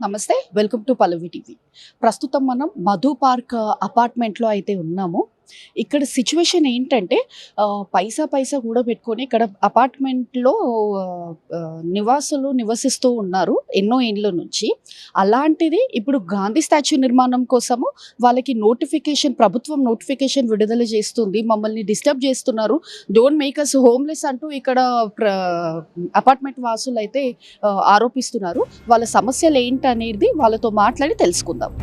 నమస్తే. Welcome to Pallavi TV. ప్రస్తుతం మనం మధు పార్క్ అపార్ట్మెంట్లో అయితే ఉన్నాము. ఇక్కడ సిచ్యువేషన్ ఏంటంటే పైసా కూడా పెట్టుకొని ఇక్కడ అపార్ట్మెంట్లో నివాసులు నివసిస్తూ ఉన్నారు ఎన్నో ఏళ్ళ నుంచి. అలాంటిది ఇప్పుడు గాంధీ స్టాచ్యూ నిర్మాణం కోసము వాళ్ళకి ప్రభుత్వం నోటిఫికేషన్ విడుదల చేస్తుంది. మమ్మల్ని డిస్టర్బ్ చేస్తున్నారు, డోంట్ మేక్ అస్ హోమ్లెస్ అంటూ ఇక్కడ అపార్ట్మెంట్ వాసులు అయితే ఆరోపిస్తున్నారు. వాళ్ళ సమస్యలు ఏంటనేది వాళ్ళతో మాట్లాడి తెలుసుకుందాం.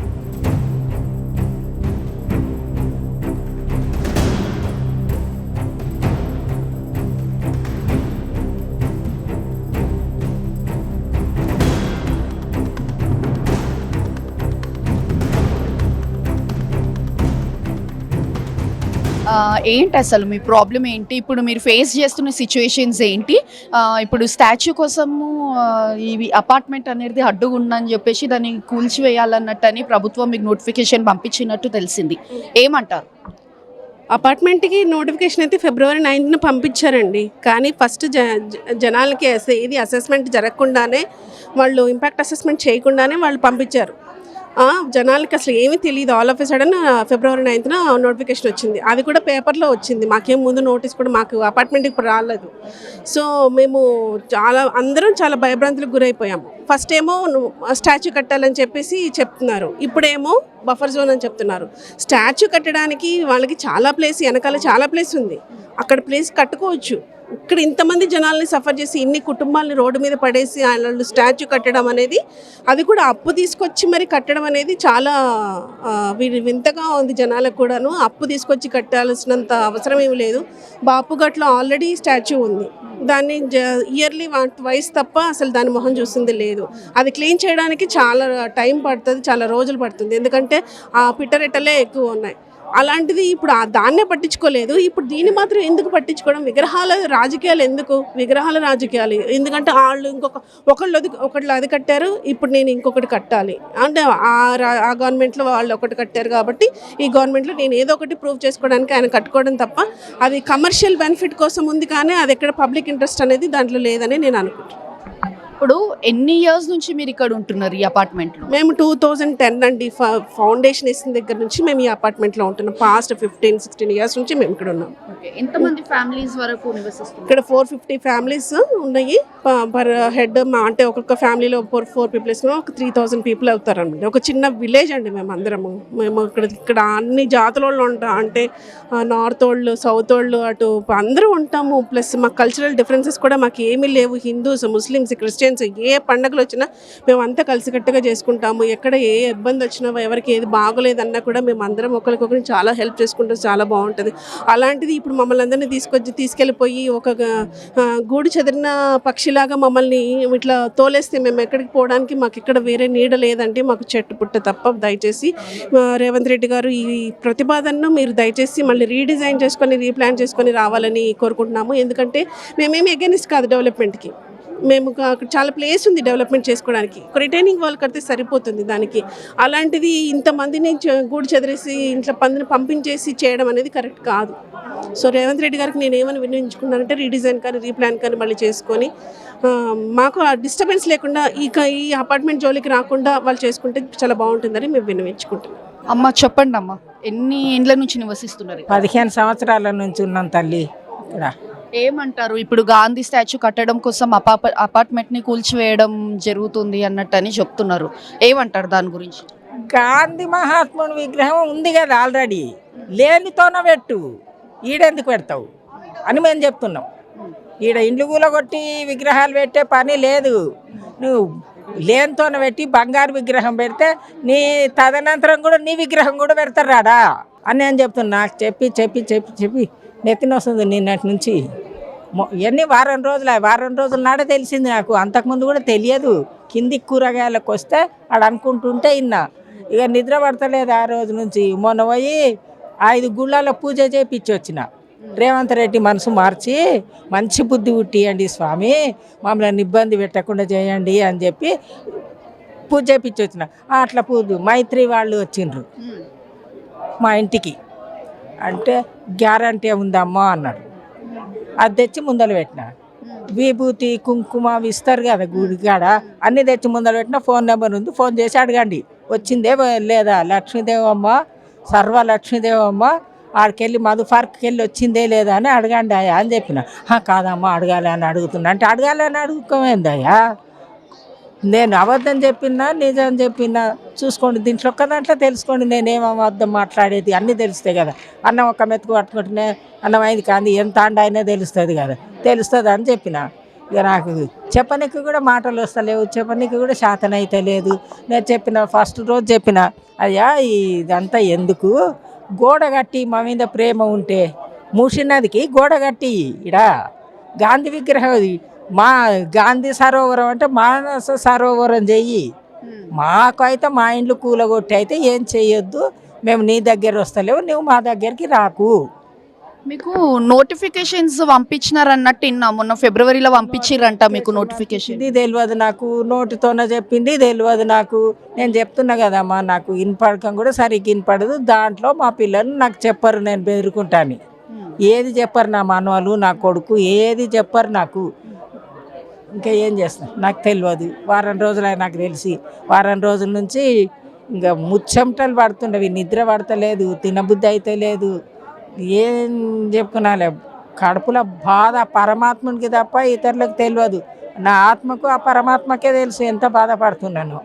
ఏంటి అసలు మీ ప్రాబ్లం ఏంటి? ఇప్పుడు మీరు ఫేస్ చేస్తున్న సిచ్యువేషన్స్ ఏంటి? ఇప్పుడు స్టాచ్యూ కోసము ఇవి అపార్ట్మెంట్ అనేది అడ్డుగుందని చెప్పేసి దాన్ని కూల్చివేయాలన్నట్టని ప్రభుత్వం మీకు నోటిఫికేషన్ పంపించినట్టు తెలిసింది. ఏమంటారు? అపార్ట్మెంట్కి నోటిఫికేషన్ అయితే February 9th పంపించారండి. కానీ ఫస్ట్ జనాలకి ఇది అసెస్మెంట్ జరగకుండానే, వాళ్ళు ఇంపాక్ట్ అసెస్మెంట్ చేయకుండానే వాళ్ళు పంపించారు. జనాలకి అసలు ఏమీ తెలియదు. All of a sudden February 9th notification వచ్చింది. అది కూడా పేపర్లో వచ్చింది. మాకేం ముందు నోటీస్ కూడా మాకు అపార్ట్మెంట్కి ఇప్పుడు రాలేదు. సో మేము అందరం చాలా భయభ్రాంతులకు గురైపోయాము. ఫస్ట్ ఏమో స్టాచ్యూ కట్టాలని చెప్పేసి చెప్తున్నారు, ఇప్పుడేమో బఫర్ జోన్ అని చెప్తున్నారు. స్టాచ్యూ కట్టడానికి వాళ్ళకి చాలా ప్లేస్, వెనకాల చాలా ప్లేస్ ఉంది, అక్కడ ప్లేస్ కట్టుకోవచ్చు. ఇక్కడ ఇంతమంది జనాల్ని సఫర్ చేసి ఇన్ని కుటుంబాలని రోడ్డు మీద పడేసి వాళ్ళు స్టాచ్యూ కట్టడం అనేది, అది కూడా అప్పు తీసుకొచ్చి మరి కట్టడం అనేది చాలా వింతగా ఉంది జనాలకు కూడాను. అప్పు తీసుకొచ్చి కట్టాల్సినంత అవసరం ఏమి లేదు. బాపుఘట్లో ఆల్రెడీ స్టాచ్యూ ఉంది, దాన్ని ఇయర్లీ వైస్ తప్ప అసలు దాని మొహం చూస్తుంది లేదు. అది క్లీన్ చేయడానికి చాలా టైం పడుతుంది, చాలా రోజులు పడుతుంది, ఎందుకంటే ఆ పిట్టరెట్టలే ఎక్కువ ఉన్నాయి. అలాంటిది ఇప్పుడు దాన్నే పట్టించుకోలేదు. ఇప్పుడు దీన్ని మాత్రం ఎందుకు పట్టించుకోవడం? విగ్రహాల రాజకీయాలు ఎందుకు? విగ్రహాల రాజకీయాలు ఎందుకంటే వాళ్ళు ఒకళ్ళు అది కట్టారు, ఇప్పుడు నేను ఇంకొకటి కట్టాలి అంటే ఆ గవర్నమెంట్లో వాళ్ళు ఒకటి కట్టారు కాబట్టి ఈ గవర్నమెంట్లో నేను ఏదో ఒకటి ప్రూవ్ చేసుకోవడానికి ఆయన కట్టుకోవడం తప్ప అది కమర్షియల్ బెనిఫిట్ కోసం ఉంది, కానీ అది ఎక్కడ పబ్లిక్ ఇంట్రెస్ట్ అనేది దాంట్లో లేదని నేను అనుకుంటున్నాను. ఇప్పుడు ఎన్ని ఇయర్స్ నుంచి మీరు ఇక్కడ ఉంటున్నారు ఈ అపార్ట్మెంట్లో? మేము 2010 అండి, ఫౌండేషన్ వేసిన దగ్గర నుంచి మేము ఈ అపార్ట్మెంట్లో ఉంటున్నాం. పాస్ట్ 15-16 ఇయర్స్ నుంచి మేము ఇక్కడ ఉన్నాం. ఎంతమంది ఫ్యామిలీస్ వరకు నివసిస్తున్నారు? ఇక్కడ 450 ఫ్యామిలీస్ ఉన్నాయి పర్ హెడ్. అంటే ఒక్కొక్క ఫ్యామిలీలో 4 పీపుల్ ఒక 3000 పీపుల్ అవుతారు అనమాట. ఒక చిన్న విలేజ్ అండి మేము అందరము. మేము ఇక్కడ అన్ని జాతుల వాళ్ళు ఉంటాం, అంటే నార్త్ వాళ్ళు, సౌత్ వాళ్ళు, అటు అందరూ ఉంటాము. ప్లస్ మా కల్చరల్ డిఫరెన్సెస్ కూడా మాకు ఏమీ లేవు. హిందూస్, ముస్లిమ్స్, క్రిస్టియన్స్ ఏ పండుగలు వచ్చినా మేము అంతా కలిసికట్టుగా చేసుకుంటాము. ఎక్కడ ఏ ఇబ్బంది వచ్చినా, ఎవరికి ఏది బాగోలేదన్నా కూడా మేము అందరం ఒకరికొకరిని చాలా హెల్ప్ చేసుకుంటాం. చాలా బాగుంటుంది. అలాంటిది ఇప్పుడు మమ్మల్ని అందరినీ తీసుకెళ్ళిపోయి ఒక గూడు చెదిరిన పక్షిలాగా మమ్మల్ని ఇట్లా తోలేస్తే మేము ఎక్కడికి పోవడానికి మాకు ఇక్కడ వేరే నీడ లేదంటే మాకు చెట్టు పుట్ట తప్ప. దయచేసి రేవంత్ రెడ్డి గారు ఈ ప్రతిపాదనను మీరు దయచేసి మళ్ళీ రీడిజైన్ చేసుకొని రీప్లాన్ చేసుకొని రావాలని కోరుకుంటున్నాము. ఎందుకంటే మేమేమి అగెనిస్ట్ కాదు డెవలప్మెంట్కి. మేము అక్కడ చాలా ప్లేస్ ఉంది డెవలప్మెంట్ చేసుకోవడానికి. ఒక రిటైనింగ్ వాల్ కడితే సరిపోతుంది దానికి. అలాంటిది ఇంతమందిని గూడు చెదిరేసి ఇంట్లో పంపించేసి చేయడం అనేది కరెక్ట్ కాదు. సో రేవంత్ రెడ్డి గారికి నేను ఏమని వినియోగించుకున్నానంటే రీడిజైన్ కానీ రీప్లాన్ కానీ మళ్ళీ చేసుకొని మాకు ఆ డిస్టర్బెన్స్ లేకుండా ఈ అపార్ట్మెంట్ జోలికి రాకుండా వాళ్ళు చేసుకుంటే చాలా బాగుంటుందని మేము వినియోగించుకుంటున్నాం. అమ్మ చెప్పండి అమ్మ, ఎన్ని ఇండ్ల నుంచి నివసిస్తున్నారు? 15 సంవత్సరాల నుంచి ఉన్నాం తల్లి ఇక్కడ. ఏమంటారు? ఇప్పుడు గాంధీ స్టాచ్యూ కట్టడం కోసం అపార్ట్మెంట్ని కూల్చివేయడం జరుగుతుంది అన్నట్టని చెప్తున్నారు. ఏమంటారు దాని గురించి? గాంధీ మహాత్ముని విగ్రహం ఉంది కదా ఆల్రెడీ, లేనితోన పెట్టు, ఈడెందుకు పెడతావు అని మేము చెప్తున్నాం. ఈడ ఇండ్లు కూలగొట్టి విగ్రహాలు పెట్టే పని లేదు. నువ్వు లేనితోన పెట్టి బంగారు విగ్రహం పెడితే నీ తదనంతరం కూడా నీ విగ్రహం కూడా పెడతారు రాడా అని నేను చెప్తున్నా. నాకు చెప్పి నెత్తినొస్తుంది నిన్నటి నుంచి. ఇవన్నీ వారం రోజుల నాడే తెలిసింది నాకు. అంతకుముందు కూడా తెలియదు. కింది కూరగాయలకు వస్తే ఆడ అనుకుంటుంటే ఇన్నా, ఇక నిద్ర పడతలేదు ఆ రోజు నుంచి. మొన్న పోయి 5 గుళ్ళలో పూజ చేయించి వచ్చిన. రేవంత్ రెడ్డి మనసు మార్చి మంచి బుద్ధి పుట్టియండి స్వామి, మమ్మల్ని ఇబ్బంది పెట్టకుండా చేయండి అని చెప్పి పూజ చేయించి వచ్చిన. అట్లా పూజ మైత్రి వాళ్ళు వచ్చిండ్రు మా ఇంటికి. అంటే గ్యారంటీ ఉందమ్మా అన్నాడు. అది తెచ్చి ముందలు పెట్టిన. విభూతి కుంకుమ అవి ఇస్తారు కదా గుడి కాడ అన్నీ తెచ్చి ముందర పెట్టిన ఫోన్ నెంబర్ ఉంది, ఫోన్ చేసి అడగండి వచ్చిందే లేదా లక్ష్మీదేవమ్మ సర్వ లక్ష్మీదేవమ్మ ఆడికెళ్ళి మధు పార్క్కి వెళ్ళి వచ్చిందే లేదా అని అడగండి అయ్యా అని చెప్పిన. కాదమ్మా అడగాలి అని అడుగుతున్నా అంటే అడగాలి అని అడుగుకోమేందయ్యా, నేను అబద్ధం చెప్పినా నిజం చెప్పినా చూసుకోండి, దీంట్లో ఒక్క దాంట్లో తెలుసుకోండి నేనేం అబద్ధం మాట్లాడేది అన్నీ తెలుస్తాయి కదా. అన్నం ఒక మెతుకు పట్టుకుంటేనే అన్నం అయింది కానీ ఎంత అండ అయినా తెలుస్తుంది కదా, తెలుస్తుంది అని చెప్పిన. ఇక నాకు చెప్పనీకి కూడా మాటలు వస్తలేవు, చెప్పనీకి కూడా శాతం అయితే లేదు. నేను చెప్పిన ఫస్ట్ రోజు చెప్పిన, అయ్యా ఇదంతా ఎందుకు, గోడ కట్టి మా మీద ప్రేమ ఉంటే మూసినదికి గోడ కట్టి ఇడా గాంధీ విగ్రహం మా గాంధీ సరోవరం అంటే మానస సరోవరం చెయ్యి, మాకు అయితే మా ఇండ్లు కూలగొట్టి అయితే ఏం చెయ్యొద్దు, మేము నీ దగ్గర వస్తలేవు, నువ్వు మా దగ్గరికి రాకు. మీకు నోటిఫికేషన్స్ పంపించినారన్నట్టు విన్నా, మొన్న ఫిబ్రవరిలో పంపించిరంట మీకు నోటిఫికేషన్. ఇది తెలియదు నాకు, నోటితోనే చెప్పింది తెలియదు నాకు. నేను చెప్తున్నా కదమ్మా, నాకు ఇన్పడకం కూడా సరిగ్గా ఇన్పడదు. దాంట్లో మా పిల్లలు నాకు చెప్పరు, నేను బెదురుకుంటాను. ఏది చెప్పరు నా మనవాళ్ళు నా కొడుకు, ఏది చెప్పరు నాకు. ఇంకా ఏం చేస్తాను నాకు తెలియదు. వారం రోజులు నాకు తెలిసి, వారం రోజుల నుంచి ఇంకా ముచ్చమటలు పడుతుండవి, నిద్ర పడతలేదు, తినబుద్ధి అయితే లేదు. ఏం చెప్పుకున్నాలే, కడుపులో బాధ పరమాత్మనికి తప్ప ఇతరులకు తెలియదు. నా ఆత్మకు ఆ పరమాత్మకే తెలుసు ఎంత బాధపడుతున్నాను.